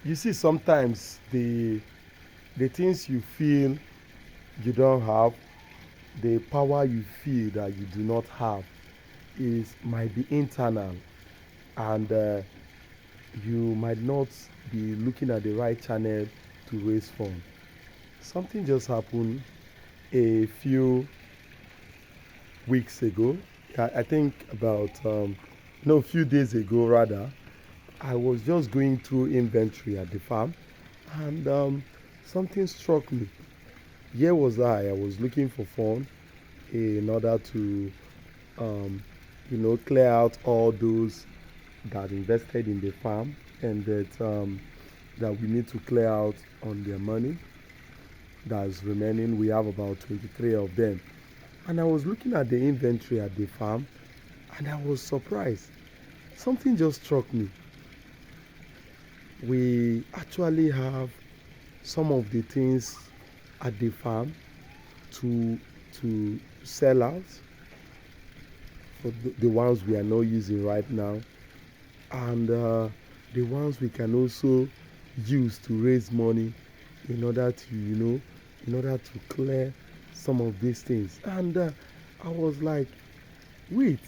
you see, sometimes the things you feel you don't have, the power you feel that you do not have, is might be internal, and you might not be looking at the right channel to raise funds. Something just happened a few weeks ago. I think about no, a few days ago rather. I was just going through inventory at the farm, and something struck me. Here was I was looking for fun in order to um, clear out all those that invested in the farm, and that we need to clear out on their money that's remaining. We have about 23 of them. And I was looking at the inventory at the farm, and I was surprised. Something just struck me. We actually have some of the things at the farm to sell out for the ones we are not using right now, and the ones we can also use to raise money in order to in order to clear some of these things. And I was like, wait,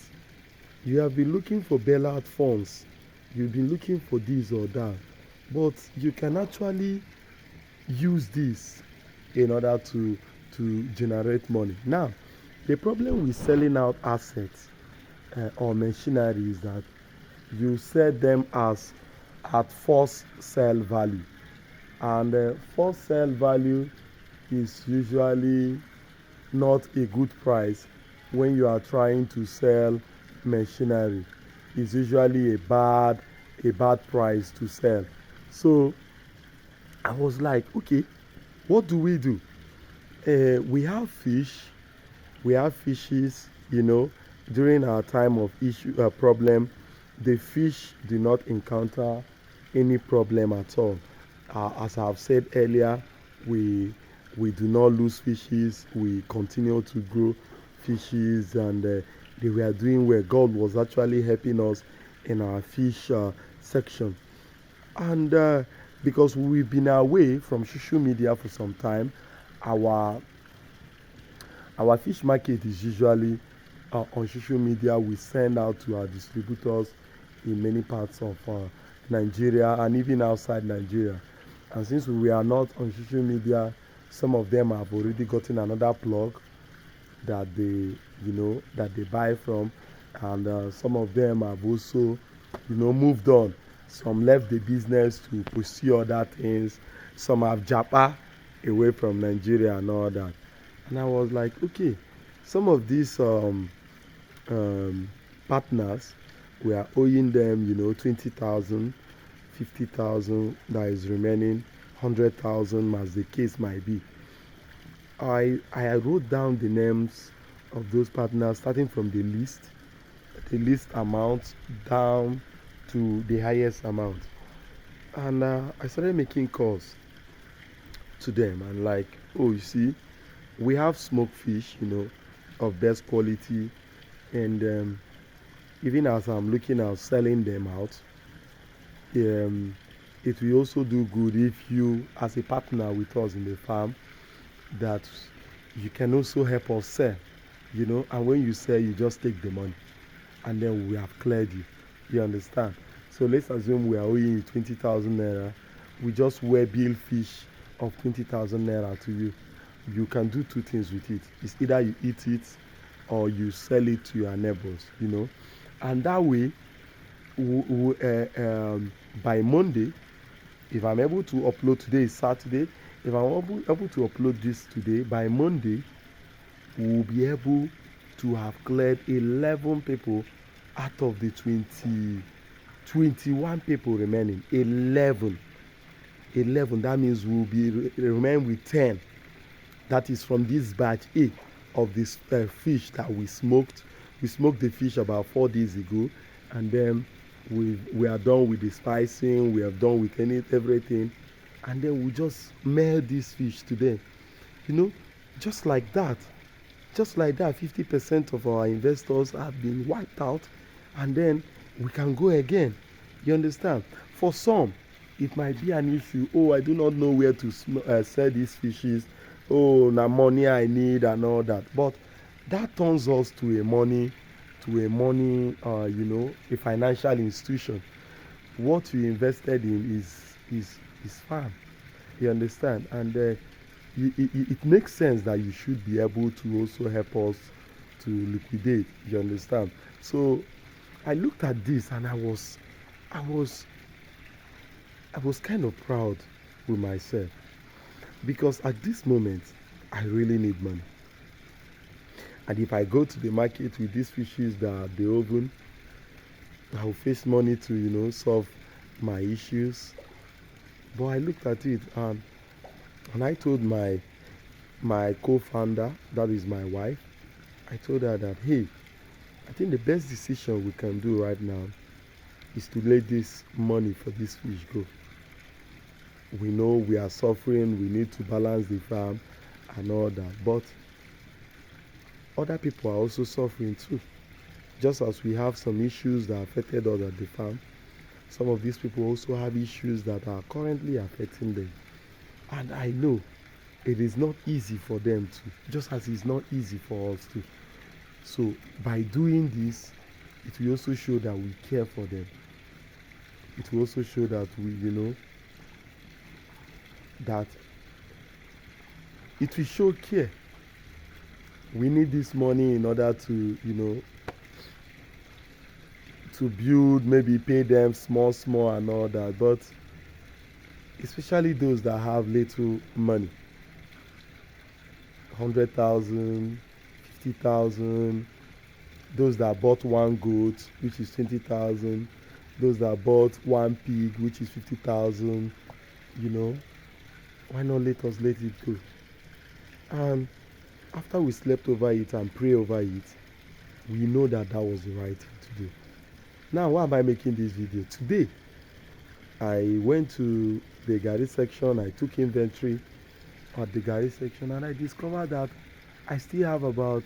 you have been looking for bailout funds, you've been looking for this or that, but you can actually use this in order to generate money. Now, the problem with selling out assets or machinery is that you sell them as at first sell value, and first sell value is usually not a good price when you are trying to sell machinery. It's usually a bad price to sell. So I was like, okay, what do we do? We have fish, we have fishes, during our time of issue problem, the fish do not encounter any problem at all. As I've said earlier, we we do not lose fishes. We continue to grow fishes, and they were doing well. God was actually helping us in our fish section, and because we've been away from social media for some time, our our fish market is usually on social media. We send out to our distributors in many parts of Nigeria and even outside Nigeria. And since we are not on social media, some of them have already gotten another plug that they buy from, and some of them have also moved on. Some left the business to pursue other things. Some have japa away from Nigeria and all that. And I was like, okay, some of these um, partners, we are owing them 20,000, 50,000 that is remaining, 100,000 as the case might be. I wrote down the names of those partners starting from the least amount down to the highest amount. And I started making calls to them, and like, oh, you see, we have smoked fish, of best quality, and even as I'm looking at selling them out, um, it will also do good if you, as a partner with us in the farm, that you can also help us sell, and when you sell, you just take the money, and then we have cleared you. You understand? So let's assume we are owing you 20,000 naira. We just wear bill fish of 20,000 naira to you. You can do two things with it. It's either you eat it or you sell it to your neighbors. And that way, by Monday, if I'm able to upload, today is Saturday, if I'm able to upload this today, by Monday, we'll be able to have cleared 11 people out of the 21 people remaining. 11. That means we'll be remain with 10. That is from this batch A of this fish that we smoked. We smoked the fish about 4 days ago, and then we are done with the spicing. We have done with everything, and then we just mail this fish to them. You know, just like that. Just like that, 50% of our investors have been wiped out, and then we can go again. You understand? For some, it might be an issue. Oh, I do not know where to sell these fishes. Oh, na money I need and all that. But that turns us to a money, a financial institution. What you invested in is farm. You understand? And it makes sense that you should be able to also help us to liquidate. You understand? So I looked at this and I was I was kind of proud with myself because at this moment I really need money. And if I go to the market with these fishes that are the oven, I will face money to solve my issues. But I looked at it and I told my co-founder, that is my wife, I told her that, hey, I think the best decision we can do right now is to let this money for this fish go. We know we are suffering, we need to balance the farm and all that, but other people are also suffering too. Just as we have some issues that affected us at the farm, some of these people also have issues that are currently affecting them. And I know it is not easy for them too, just as it's not easy for us too. So by doing this, it will also show that we care for them. It will also show that that it will show care. We need this money in order to, to build, maybe pay them small, small and all that. But especially those that have little money, 100,000, 50,000, those that bought one goat, which is 20,000, those that bought one pig, which is 50,000, why not let us let it go? And after we slept over it and pray over it, we know that that was the right thing to do. Now, why am I making this video? Today, I went to the Gari section, I took inventory at the Gari section, and I discovered that I still have about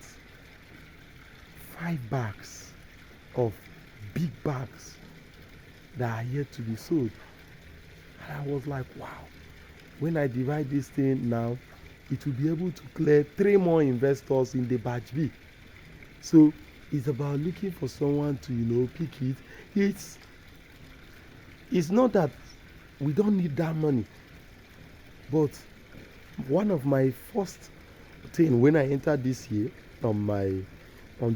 5 bags of big bags that are yet to be sold. And I was like, wow, when I divide this thing now, it will be able to clear 3 more investors in the batch B. So it's about looking for someone to pick it. It's not that we don't need that money, but one of my first thing when I entered this year on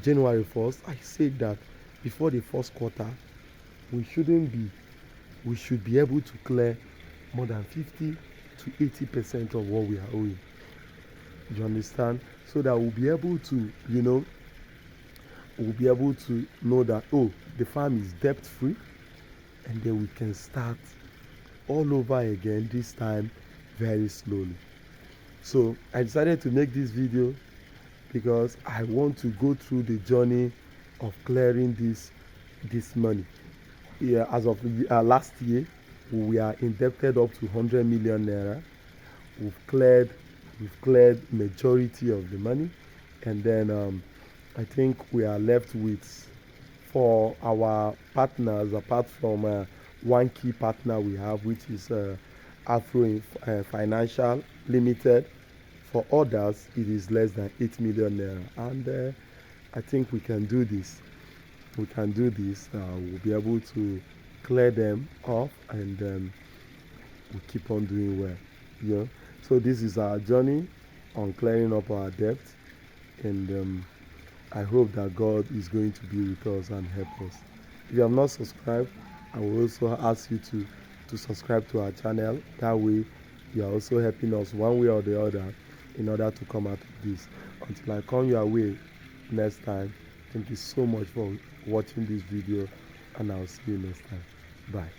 January 1st, I said that before the first quarter, we should be able to clear more than 50 to 80% of what we are owing. You understand? So that we'll be able to, know that, oh, the farm is debt free, and then we can start all over again, this time very slowly. So I decided to make this video because I want to go through the journey of clearing this money. Yeah, as of last year, we are indebted up to 100 million naira. We've cleared majority of the money, and then I think we are left with, for our partners, apart from one key partner we have, which is Afro Financial Limited. For others, it is less than 8 million naira, and I think we can do this. We'll be able to clear them off, and we'll keep on doing well. So this is our journey on clearing up our debt, and I hope that God is going to be with us and help us. If you have not subscribed, I will also ask you to subscribe to our channel. That way you are also helping us one way or the other in order to come out of this. Until I come your way next time, thank you so much for watching this video, and I'll see you next time. Bye.